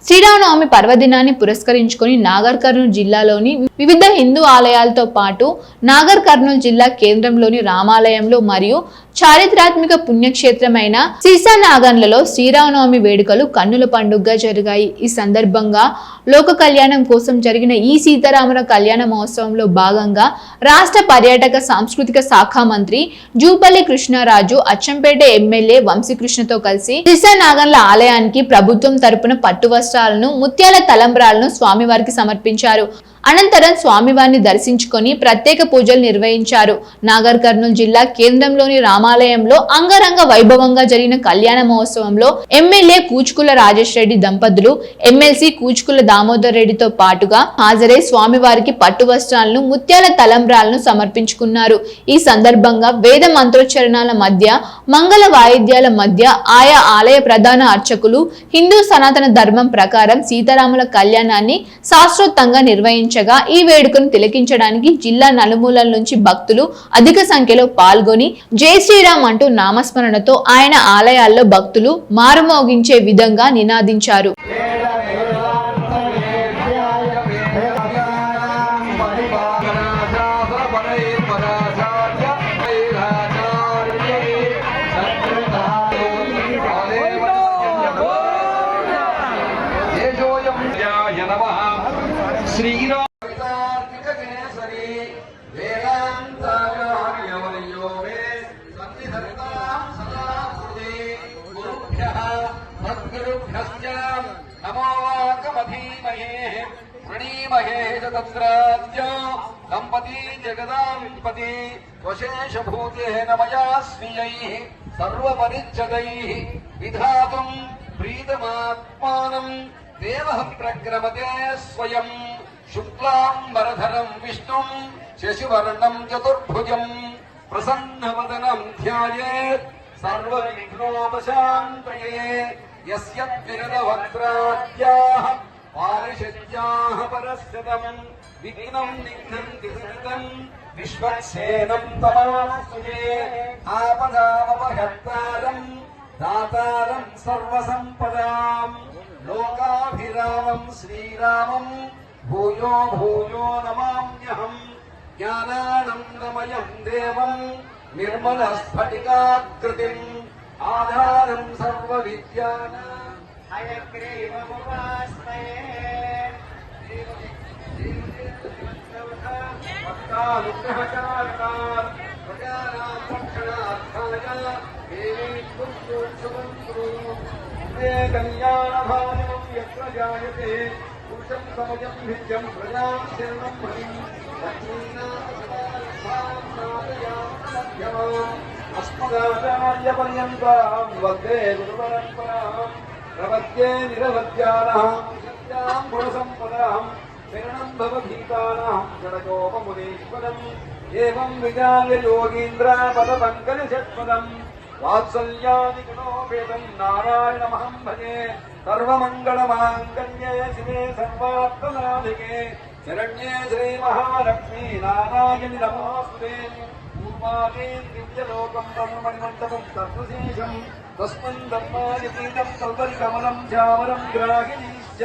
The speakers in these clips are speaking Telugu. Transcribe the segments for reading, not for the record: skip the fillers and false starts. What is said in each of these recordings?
శ్రీరామనవమి పర్వదినాన్ని పురస్కరించుకొని నాగర్ కర్నూలు జిల్లాలోని వివిధ హిందూ ఆలయాలతో పాటు నాగర్ కర్నూలు జిల్లా కేంద్రంలోని రామాలయంలో మరియు చారిత్రాత్మక పుణ్యక్షేత్రమైన సీసానాగన్లలో శ్రీరామనవమి వేడుకలు కన్నుల పండుగగా జరిగాయి. ఈ సందర్భంగా లోక కళ్యాణం కోసం జరిగిన ఈ సీతారాముల కళ్యాణ మహోత్సవంలో భాగంగా రాష్ట్ర పర్యాటక సాంస్కృతిక శాఖ మంత్రి జూపల్లి కృష్ణరాజు అచ్చంపేట ఎమ్మెల్యే వంశీకృష్ణతో కలిసి సీసానాగన్ల ఆలయానికి ప్రభుత్వం తరపున పట్టు వస్త్రాలను, ముత్యాల తలంబ్రాలను స్వామివారికి సమర్పించారు. అనంతరం స్వామివారిని దర్శించుకొని ప్రత్యేక పూజలు నిర్వహించారు. నాగర్ కర్నూలు జిల్లా కేంద్రంలోని రామాలయంలో అంగరంగ వైభవంగా జరిగిన కళ్యాణ మహోత్సవంలో ఎమ్మెల్యే కూచుకుల రాజేష్ రెడ్డి దంపతులు, ఎమ్మెల్సీ కూచుకుల దామోదర్ రెడ్డితో పాటుగా హాజరై స్వామివారికి పట్టు వస్త్రాలను, ముత్యాల తలంబ్రాలను సమర్పించుకున్నారు. ఈ సందర్భంగా వేద మంత్రోచ్చరణాల మధ్య, మంగళ వాయిద్యాల మధ్య ఆయా ఆలయ ప్రధాన అర్చకులు హిందూ సనాతన ధర్మం ప్రకారం సీతారాముల కళ్యాణాన్ని శాస్త్రోక్తంగా నిర్వహించారు. ఈ వేడుకను తిలకించడానికి జిల్లా నలుమూలల నుంచి భక్తులు అధిక సంఖ్యలో పాల్గొని జై శ్రీరామ్ అంటూ నామస్మరణతో ఆయన ఆలయాల్లో భక్తులు మారుమోగించే విధంగా నినాదించారు. దంపతి జగదాంపతి వశేషభూతేన మయా స్వీయైః సర్వపరిచ్ఛదైః విధాతుం ప్రీతమాత్మానం దేవః ప్రక్రమతే స్వయం శుక్లాంబరధరం విష్ణుం శశివర్ణం చతుర్భుజం ప్రసన్నవదనం ధ్యాయేత్ సర్వవిఘ్నోపశాంతయే యస్య ద్విరదవక్త్రాద్యాః పారిషద్యాః పరస్యతం విఘ్నం నిఘ్నంతి సరితం విశ్వక్సేనం తమాస్తుతే ఆపదామపహర్తారం దాతారం సర్వసంపదాం లోకాభిరామం శ్రీరామం భూయో భూయో నమామ్యహం జ్ఞానానందమయం దేవం నిర్మల స్ఫటికాకృతిం ఆధారం సర్వవిద్యానాం హయగ్రీవముపాస్మయే కళ్యాణభాజనం యత్ర జాయతే పురుషం సమజం నిత్యం ప్రజా శరణం హరిం అస్మదాచార్యపర్యంతం వందే గురుపరంపరాం ప్రపద్యే నిరవద్యానాం సత్యాం గుణసంపదాం శరణం భవభీతానాం జడకోపమునీశ్వరం ఏవం విజాయ యోగీంద్ర పదపంకజ షట్పదం వాత్సల్యాది గుణోపేతం నారాయణమహం భజే సర్వమంగళమాంగళ్యే శివే సర్వార్థసాధికే శరణ్యే శ్రీ మహాలక్ష్మీ నారాయణి నమోస్తుతే పూర్వాదీన్ దివ్యలోకం తన్మణిమంటపం తత్వశేషం తస్మిన్ ధర్మాయ ప్రీతం కల్పరి కమలం శ్యామలం గ్రాహిణీశ్చ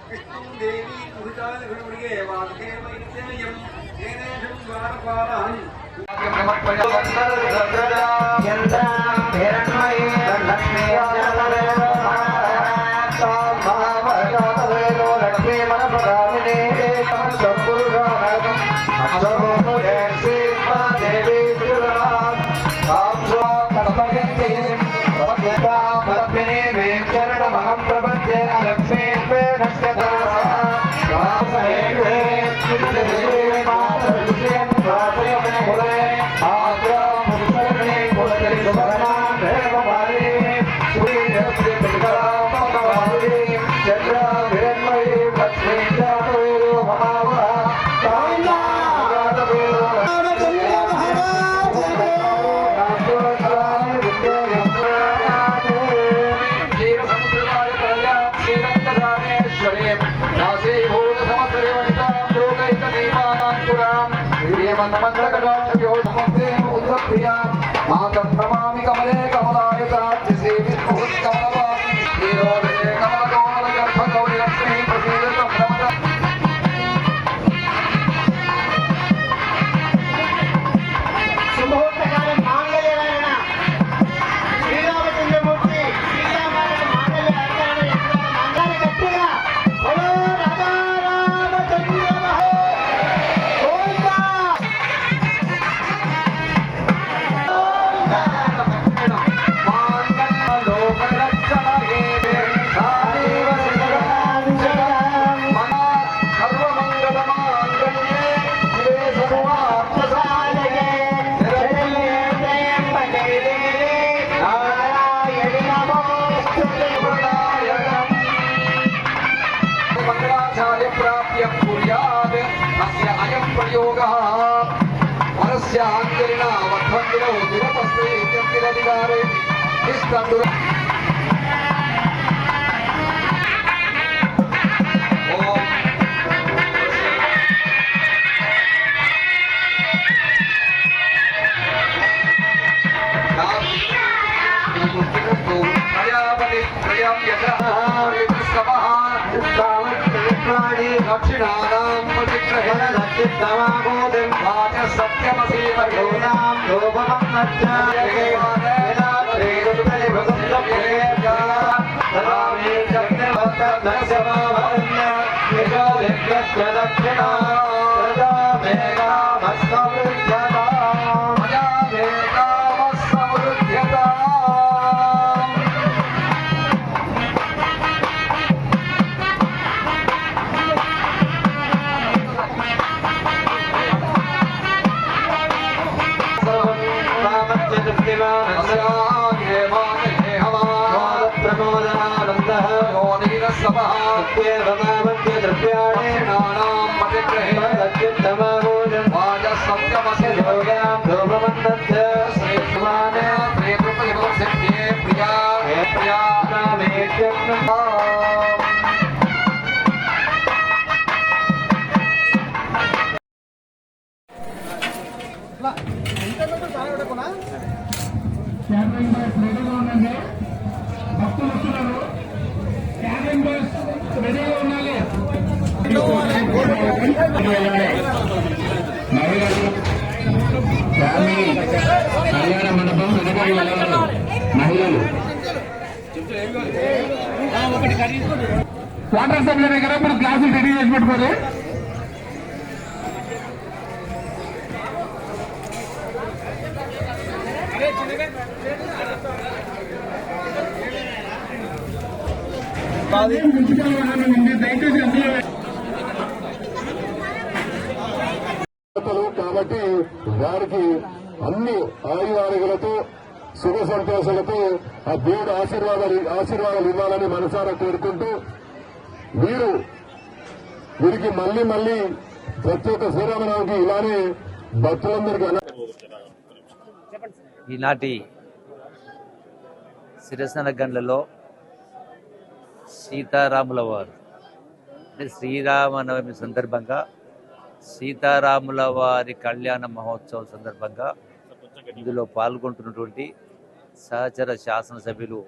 విష్ణుం దేవీ పురుషాని గురుడిగే వాదే వైద్యం ఏనేషం ద్వారపాలహం నమామి కమలే కమలాయ కమలవాసి క్యాటరింగ్ బాయ్స్ రెడీగా ఉండండి. భక్తులు వస్తున్నారు. క్యాటరింగ్ బాయ్స్ రెడీగా ఉండాలి. మహిళలు ఫ్యామిలీ కళ్యాణ మండపం వెనక మహిళలు వాటర్ సప్లై దగ్గర ఇప్పుడు గ్లాసులు రెడీ చేసి పెట్టుకోరు. కాబట్టి వారికి అన్ని ఆయురారోగ్యాలతో సుఖ సంతోషాలతో ఆ దేవుడు ఆశీర్వాదాలు ఇవ్వాలని మనసారా కోరుకుంటూ వీరికి మళ్ళీ ప్రతి ఒక్క శ్రీరామనవమికి ఇలానే భక్తులందరికీ ఈనాటి సిరసనగండ్లలో సీతారాముల వారు అంటే శ్రీరామనవమి సందర్భంగా సీతారాముల వారి కళ్యాణ మహోత్సవం సందర్భంగా ఇందులో పాల్గొంటున్నటువంటి సహచర శాసనసభ్యులు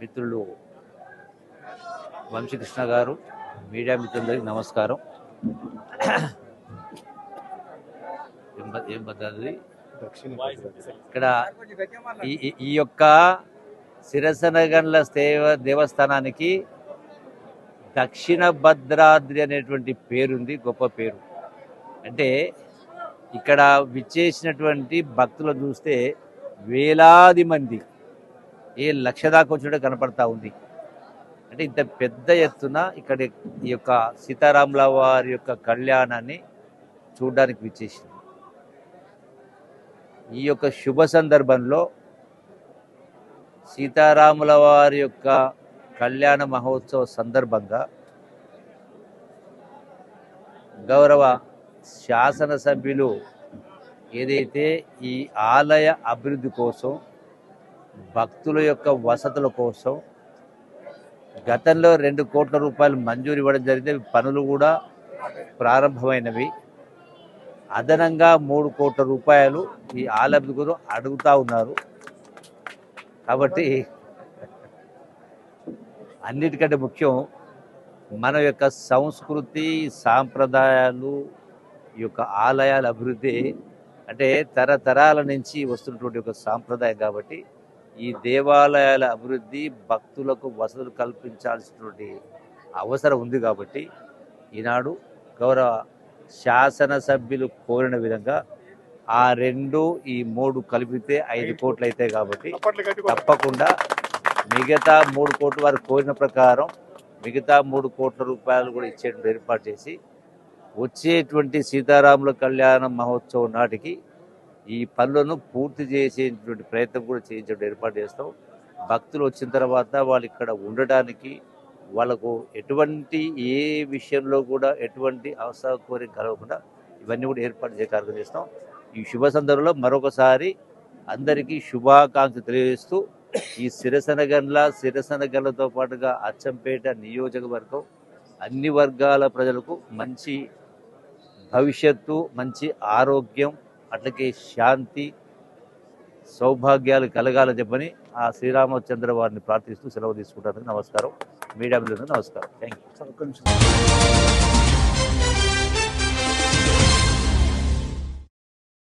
మిత్రులు వంశీకృష్ణ గారు, మీడియా మిత్రులందరికీ నమస్కారం. ఏం పద్ధతి ఇక్కడ ఈ యొక్క సిరసనగండ్ల దేవస్థానానికి దక్షిణ భద్రాద్రి అనేటువంటి పేరుంది, గొప్ప పేరు. అంటే ఇక్కడ విచ్చేసినటువంటి భక్తులు చూస్తే వేలాది మంది, ఏ లక్ష దాకా వచ్చినట్టు కనపడతా ఉంది. అంటే ఇంత పెద్ద ఎత్తున ఇక్కడ ఈ యొక్క సీతారాముల వారి యొక్క కళ్యాణాన్ని చూడడానికి విచ్చేసింది. ఈ యొక్క శుభ సందర్భంలో సీతారాముల వారి యొక్క కళ్యాణ మహోత్సవ సందర్భంగా గౌరవ శాసనసభ్యులు ఏదైతే ఈ ఆలయ అభివృద్ధి కోసం, భక్తుల యొక్క వసతుల కోసం గతంలో 2 కోట్ల రూపాయలు మంజూరు ఇవ్వడం జరిగితే పనులు కూడా ప్రారంభమైనవి. అదనంగా 3 కోట్ల రూపాయలు ఈ ఆలయ అభివృద్ధి కోసం అడుగుతూ ఉన్నారు. కాబట్టి అన్నిటికంటే ముఖ్యం మన యొక్క సంస్కృతి సాంప్రదాయాలు, ఈ యొక్క ఆలయాల అభివృద్ధి అంటే తరతరాల నుంచి వస్తున్నటువంటి ఒక సాంప్రదాయం. కాబట్టి ఈ దేవాలయాల అభివృద్ధి భక్తులకు వసతులు కల్పించాల్సినటువంటి అవసరం ఉంది. కాబట్టి ఈనాడు గౌరవ శాసనసభ్యులు కోరిన విధంగా ఆ 2 ఈ 3 కలిపితే 5 కోట్లు అవుతాయి. కాబట్టి తప్పకుండా మిగతా 3 కోట్లు వారు కోరిన ప్రకారం మిగతా 3 కోట్ల రూపాయలు కూడా ఇచ్చేటువంటి ఏర్పాటు చేసి వచ్చేటువంటి సీతారాముల కళ్యాణ మహోత్సవం నాటికి ఈ పనులను పూర్తి చేసేటువంటి ప్రయత్నం కూడా చేయించడం ఏర్పాటు చేస్తాం. భక్తులు వచ్చిన తర్వాత వాళ్ళు ఇక్కడ ఉండడానికి, వాళ్ళకు ఎటువంటి ఏ విషయంలో కూడా ఎటువంటి అసౌకర్యం కలగకుండా ఇవన్నీ కూడా ఏర్పాటు చేసే కార్యక్రమం చేస్తాం. ఈ శుభ సందర్భంలో మరొకసారి అందరికీ శుభాకాంక్షలు తెలియజేస్తూ ఈ సిరసనగండ్లతో పాటుగా అచ్చంపేట నియోజకవర్గం అన్ని వర్గాల ప్రజలకు మంచి భవిష్యత్తు, మంచి ఆరోగ్యం, అట్లకే శాంతి, సౌభాగ్యాలు కలగాలని చెప్పని ఆ శ్రీరామచంద్ర వారిని ప్రార్థిస్తూ సెలవు తీసుకుంటాను. నమస్కారం. మీడియా మిత్రులకు నమస్కారం. Thank you.